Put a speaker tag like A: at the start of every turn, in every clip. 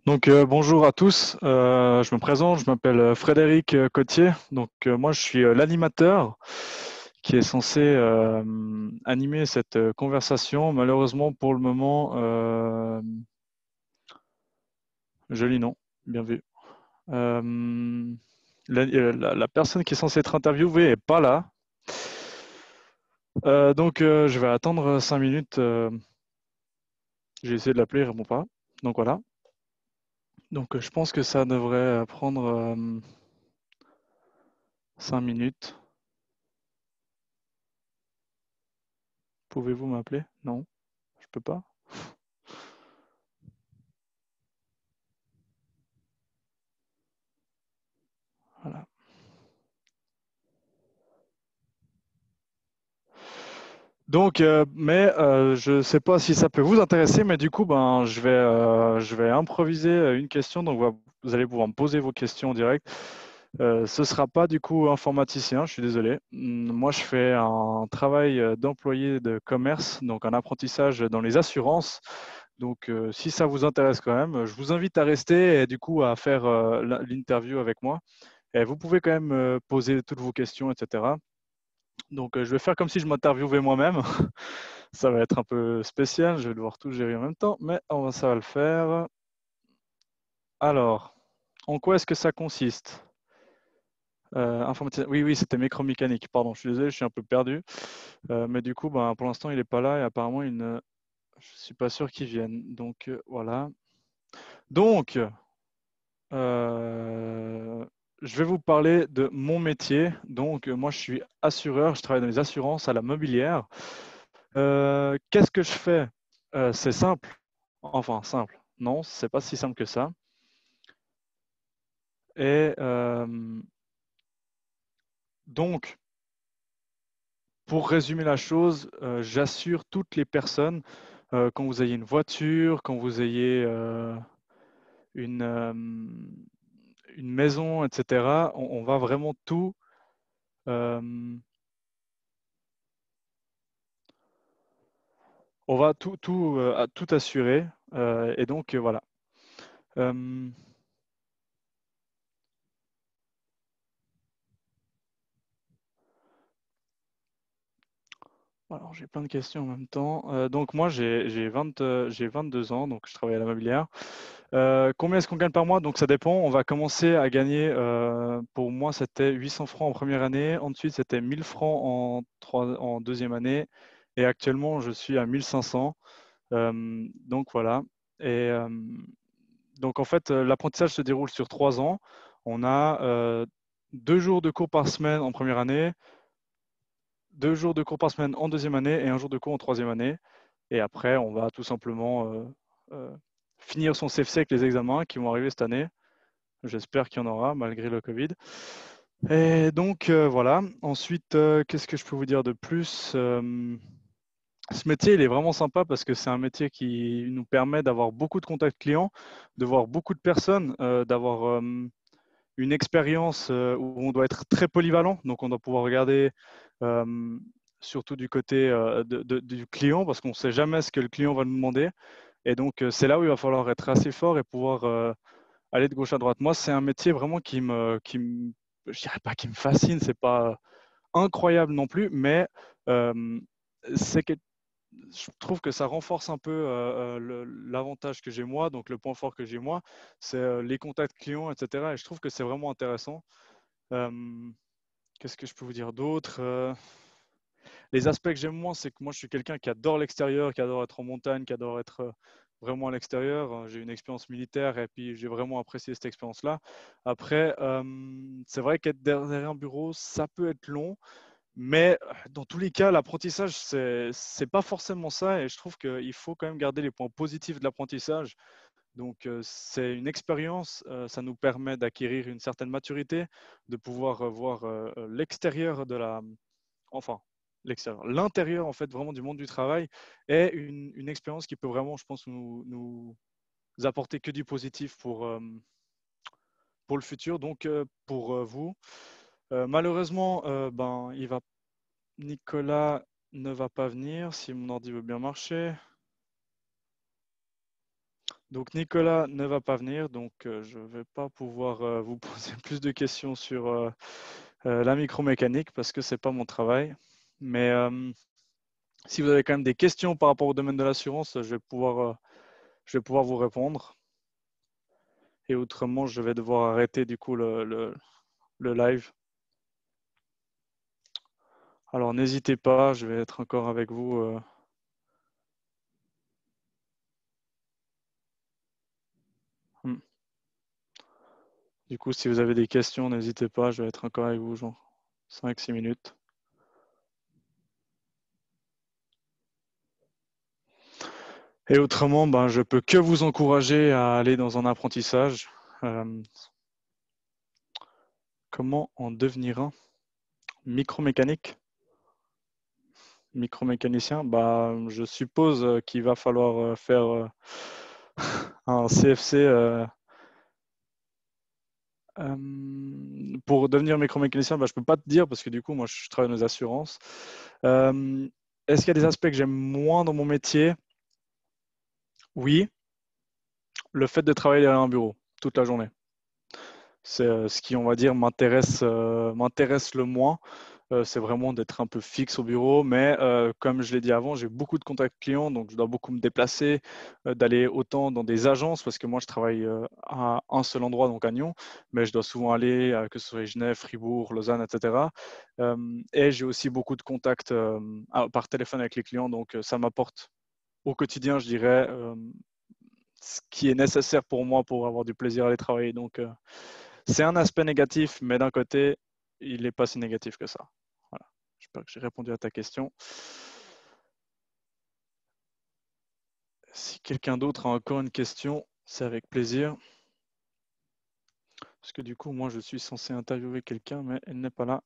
A: Bonjour à tous. Je me présente, je m'appelle Frédéric Cotier. Moi je suis l'animateur qui est censé animer cette conversation. Malheureusement pour le moment, joli nom, bien vu. Euh, la personne qui est censée être interviewée est pas là. Je vais attendre 5 minutes. J'ai essayé de l'appeler, il répond pas. Donc voilà. Je pense que ça devrait prendre 5 minutes. Pouvez-vous m'appeler? Non, je peux pas. Voilà. Je ne sais pas si ça peut vous intéresser, mais du coup, je vais improviser une question. Vous allez pouvoir me poser vos questions en direct. Ce ne sera pas du coup informaticien, je suis désolé. Moi, je fais un travail d'employé de commerce, donc un apprentissage dans les assurances. Si ça vous intéresse quand même, je vous invite à rester et du coup à faire l'interview avec moi. Et vous pouvez quand même poser toutes vos questions, etc. Je vais faire comme si je m'interviewais moi-même. Ça va être un peu spécial, je vais devoir tout gérer en même temps, mais ça va le faire. Alors, en quoi est-ce que ça consiste? Oui, oui, c'était mécanique. Pardon, je suis désolé, je suis un peu perdu. Mais du coup, pour l'instant, il n'est pas là et apparemment, je suis pas sûr qu'il vienne. Voilà. Donc, euh, je vais vous parler de mon métier. Moi, je suis assureur, je travaille dans les assurances à la mobilière. Qu'est-ce que je fais? C'est simple. Enfin, simple. Non, c'est pas si simple que ça. Et donc, pour résumer la chose, j'assure toutes les personnes, quand vous ayez une voiture, quand vous ayez une, euh, une maison, etc., on va vraiment euh, on va tout assurer. Voilà. Euh, alors, j'ai plein de questions en même temps. Moi, j'ai 22 ans, donc je travaille à la mobilière. Combien est-ce qu'on gagne par mois? Donc ça dépend. On va commencer à gagner, pour moi, c'était 800 francs en première année. Ensuite, c'était 1000 francs en deuxième année. Et actuellement, je suis à 1500. Voilà. Et en fait, l'apprentissage se déroule sur 3 ans. On a 2 jours de cours par semaine en première année, 2 jours de cours par semaine en deuxième année et un jour de cours en troisième année. Et après, on va tout simplement euh, finir son CFC avec les examens qui vont arriver cette année. J'espère qu'il y en aura malgré le Covid. Voilà. Ensuite, qu'est-ce que je peux vous dire de plus? Ce métier, il est vraiment sympa parce que c'est un métier qui nous permet d'avoir beaucoup de contacts clients, de voir beaucoup de personnes, d'avoir une expérience où on doit être très polyvalent. Donc, on doit pouvoir regarder euh, surtout du côté du client parce qu'on ne sait jamais ce que le client va nous demander. C'est là où il va falloir être assez fort et pouvoir aller de gauche à droite. Moi, c'est un métier vraiment je dirais pas qui me fascine, c'est pas incroyable non plus, mais euh, c'est que je trouve que ça renforce un peu l'avantage que j'ai moi, donc le point fort que j'ai moi, c'est les contacts clients, etc. Et je trouve que c'est vraiment intéressant. Euh, Qu'est-ce que je peux vous dire d'autre? Les aspects que j'aime moins, c'est que moi, je suis quelqu'un qui adore l'extérieur, qui adore être en montagne, qui adore être vraiment à l'extérieur. J'ai une expérience militaire et puis j'ai vraiment apprécié cette expérience-là. Après, c'est vrai qu'être derrière un bureau, ça peut être long, mais dans tous les cas, l'apprentissage, c'est pas forcément ça. Et je trouve qu'il faut quand même garder les points positifs de l'apprentissage. C'est une expérience, ça nous permet d'acquérir une certaine maturité, de pouvoir voir l'extérieur enfin, l'intérieur en fait vraiment du monde du travail est une expérience qui peut vraiment, je pense, nous apporter que du positif pour le futur. Pour vous, malheureusement, Nicolas ne va pas venir si mon ordi veut bien marcher. Donc Nicolas ne va pas venir, donc je ne vais pas pouvoir vous poser plus de questions sur la micromécanique parce que ce n'est pas mon travail. Mais si vous avez quand même des questions par rapport au domaine de l'assurance, je vais pouvoir vous répondre. Et autrement, je vais devoir arrêter du coup le live. Alors n'hésitez pas, je vais être encore avec vous. Du coup, si vous avez des questions, n'hésitez pas, je vais être encore avec vous, genre 5-6 minutes. Et autrement, ben, je peux que vous encourager à aller dans un apprentissage. Comment en devenir un micromécanique? Micromécanicien, bah, je suppose qu'il va falloir faire un CFC pour devenir micromécanicien. Bah, je ne peux pas te dire parce que du coup, moi, je travaille dans les assurances. Est-ce qu'il y a des aspects que j'aime moins dans mon métier? Oui, le fait de travailler derrière un bureau toute la journée. C'est ce qui, on va dire, m'intéresse le moins. C'est vraiment d'être un peu fixe au bureau. Mais comme je l'ai dit avant, j'ai beaucoup de contacts clients, donc je dois beaucoup me déplacer, d'aller autant dans des agences, parce que moi, je travaille à un seul endroit, donc à Nyon, mais je dois souvent aller, que ce soit Genève, Fribourg, Lausanne, etc. Et j'ai aussi beaucoup de contacts par téléphone avec les clients, donc ça m'apporte au quotidien, je dirais, ce qui est nécessaire pour moi pour avoir du plaisir à aller travailler. Donc, c'est un aspect négatif, mais d'un côté, il n'est pas si négatif que ça. Voilà. J'espère que j'ai répondu à ta question. Si quelqu'un d'autre a encore une question, c'est avec plaisir. Parce que du coup, moi, je suis censé interviewer quelqu'un, mais elle n'est pas là.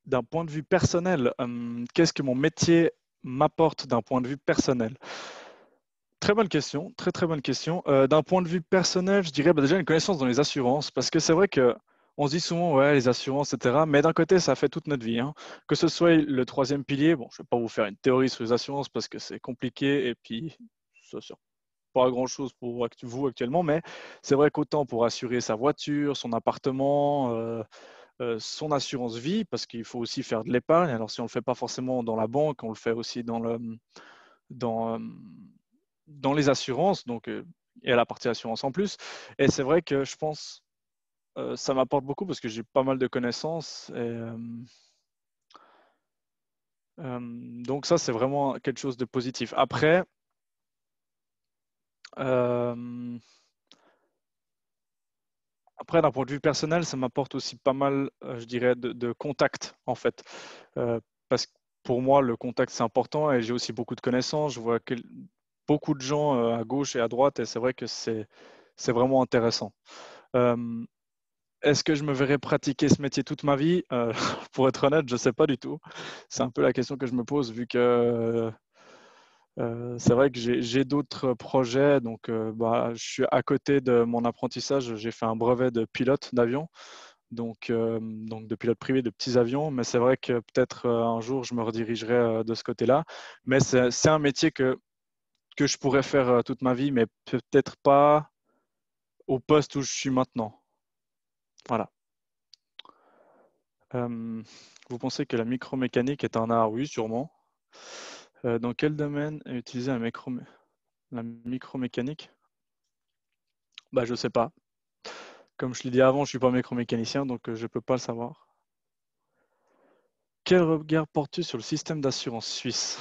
A: D'un point de vue personnel, qu'est-ce que mon métier m'apporte d'un point de vue personnel? Très bonne question, très très bonne question. D'un point de vue personnel, je dirais bah, déjà une connaissance dans les assurances, parce que c'est vrai que on se dit souvent ouais les assurances, etc. Mais d'un côté, ça fait toute notre vie, hein. Que ce soit le troisième pilier, bon, je ne vais pas vous faire une théorie sur les assurances parce que c'est compliqué et puis ça ne sert pas à grand chose pour vous actuellement, mais c'est vrai qu'autant pour assurer sa voiture, son appartement, son assurance vie, parce qu'il faut aussi faire de l'épargne. Alors si on ne le fait pas forcément dans la banque, on le fait aussi dans, dans les assurances, donc il y a la partie assurance en plus. Et c'est vrai que je pense ça m'apporte beaucoup parce que j'ai pas mal de connaissances. Donc ça, c'est vraiment quelque chose de positif. Après, d'un point de vue personnel, ça m'apporte aussi pas mal, je dirais, de contacts, en fait. Parce que pour moi, le contact, c'est important et j'ai aussi beaucoup de connaissances. Je vois beaucoup de gens à gauche et à droite et c'est vrai que c'est vraiment intéressant. Est-ce que je me verrais pratiquer ce métier toute ma vie? Pour être honnête, je ne sais pas du tout. C'est un peu la question que je me pose vu que c'est vrai que j'ai d'autres projets. Donc, bah, je suis à côté de mon apprentissage. J'ai fait un brevet de pilote d'avion, donc de pilote privé de petits avions. Mais c'est vrai que peut-être un jour, je me redirigerai de ce côté-là. Mais c'est un métier que je pourrais faire toute ma vie, mais peut-être pas au poste où je suis maintenant. Voilà. Vous pensez que la micromécanique est un art? Oui, sûrement. Dans quel domaine est utilisée la micromécanique? Bah, je sais pas. Comme je l'ai dit avant, je ne suis pas micromécanicien, donc je ne peux pas le savoir. Quel regard portes-tu sur le système d'assurance suisse?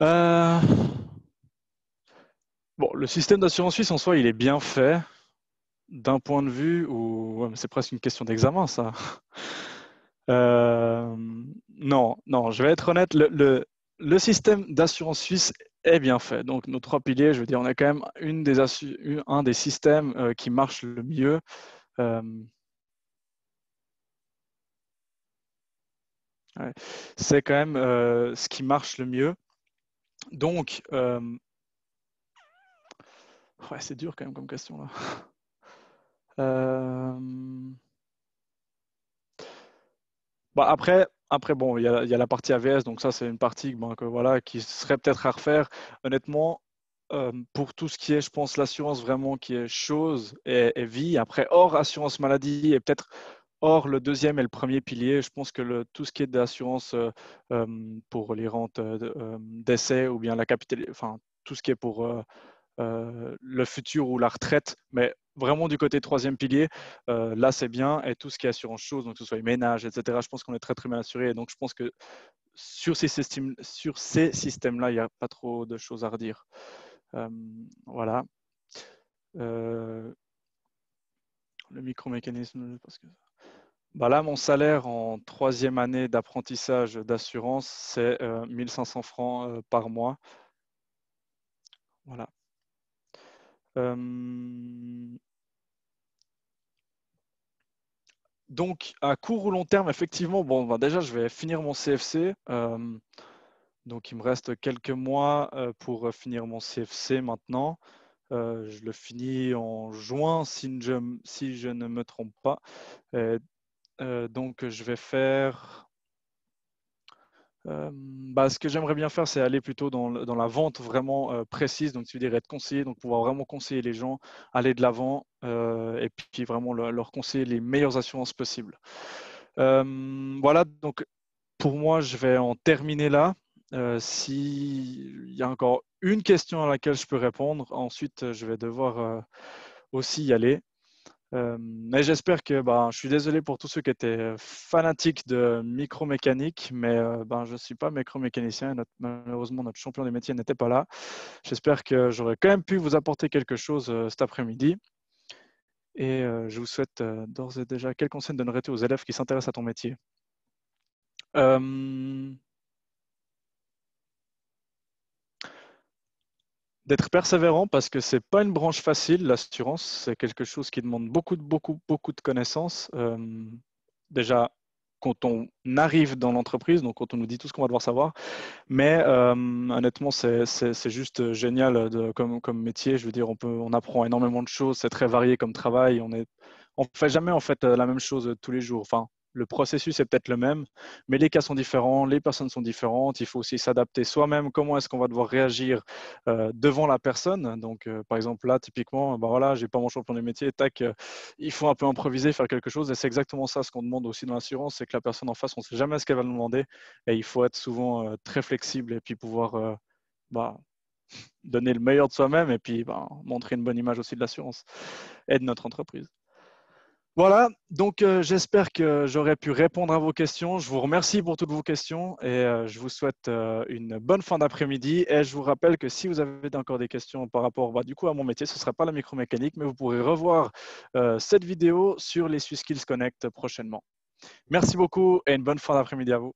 A: Euh, Bon, le système d'assurance suisse en soi, il est bien fait d'un point de vue où ouais, c'est presque une question d'examen, ça. Euh, non, non, je vais être honnête, le système d'assurance suisse est bien fait. Donc, nos trois piliers, je veux dire, on a quand même un des systèmes qui marche le mieux. Euh, ouais, c'est quand même ce qui marche le mieux. Donc, ouais, c'est dur quand même comme question là. Bah après, bon, il y a la partie AVS, donc ça, c'est une partie ben, voilà, qui serait peut-être à refaire. Honnêtement, pour tout ce qui est, je pense, l'assurance vraiment qui est chose et vie, après, hors assurance maladie et peut-être hors le deuxième et le premier pilier, je pense que tout ce qui est d'assurance pour les rentes d'essai ou bien la capitale, enfin, tout ce qui est pour le futur ou la retraite, mais vraiment du côté troisième pilier, là c'est bien. Et tout ce qui est assurance chose, donc que ce soit les ménages, etc., je pense qu'on est très très bien assuré. Et donc je pense que sur ces systèmes-là, il n'y a pas trop de choses à redire. Voilà. Le micromécanisme, parce que bah là, mon salaire en troisième année d'apprentissage d'assurance, c'est 1500 francs par mois. Voilà. Donc, à court ou long terme, effectivement, bon, ben déjà, je vais finir mon CFC. Donc, il me reste quelques mois pour finir mon CFC maintenant. Je le finis en juin, si je ne me trompe pas. Donc, je vais faire bah, ce que j'aimerais bien faire, c'est aller plutôt dans la vente vraiment précise, donc c'est-à-dire être conseiller, donc pouvoir vraiment conseiller les gens, aller de l'avant et puis vraiment leur conseiller les meilleures assurances possibles. Voilà, donc pour moi, je vais en terminer là. S'il y a encore une question à laquelle je peux répondre, ensuite je vais devoir aussi y aller. Mais j'espère que je suis désolé pour tous ceux qui étaient fanatiques de micromécanique, mais je ne suis pas micromécanicien. Malheureusement, notre champion des métiers n'était pas là. J'espère que j'aurais quand même pu vous apporter quelque chose cet après-midi. Et je vous souhaite d'ores et déjà quel conseil donnerais-tu aux élèves qui s'intéressent à ton métier? D'être persévérant parce que c'est pas une branche facile, l'assurance. C'est quelque chose qui demande beaucoup de connaissances. Déjà, quand on arrive dans l'entreprise, donc quand on nous dit tout ce qu'on va devoir savoir. Mais honnêtement, c'est juste génial comme métier. Je veux dire, on apprend énormément de choses. C'est très varié comme travail. On fait jamais en fait la même chose tous les jours. Enfin, le processus est peut-être le même, mais les cas sont différents, les personnes sont différentes. Il faut aussi s'adapter soi-même. Comment est-ce qu'on va devoir réagir devant la personne? Donc, par exemple, là, typiquement, voilà, j'ai pas mon champion du métier. Tac, il faut un peu improviser, faire quelque chose. Et c'est exactement ça ce qu'on demande aussi dans l'assurance, c'est que la personne en face, on ne sait jamais ce qu'elle va nous demander. Et il faut être souvent très flexible et puis pouvoir bah, donner le meilleur de soi-même et puis montrer une bonne image aussi de l'assurance et de notre entreprise. Voilà, donc j'espère que j'aurai pu répondre à vos questions. Je vous remercie pour toutes vos questions et je vous souhaite une bonne fin d'après-midi. Et je vous rappelle que si vous avez encore des questions par rapport du coup à mon métier, ce ne sera pas la micromécanique, mais vous pourrez revoir cette vidéo sur les SwissSkills Connect prochainement. Merci beaucoup et une bonne fin d'après-midi à vous.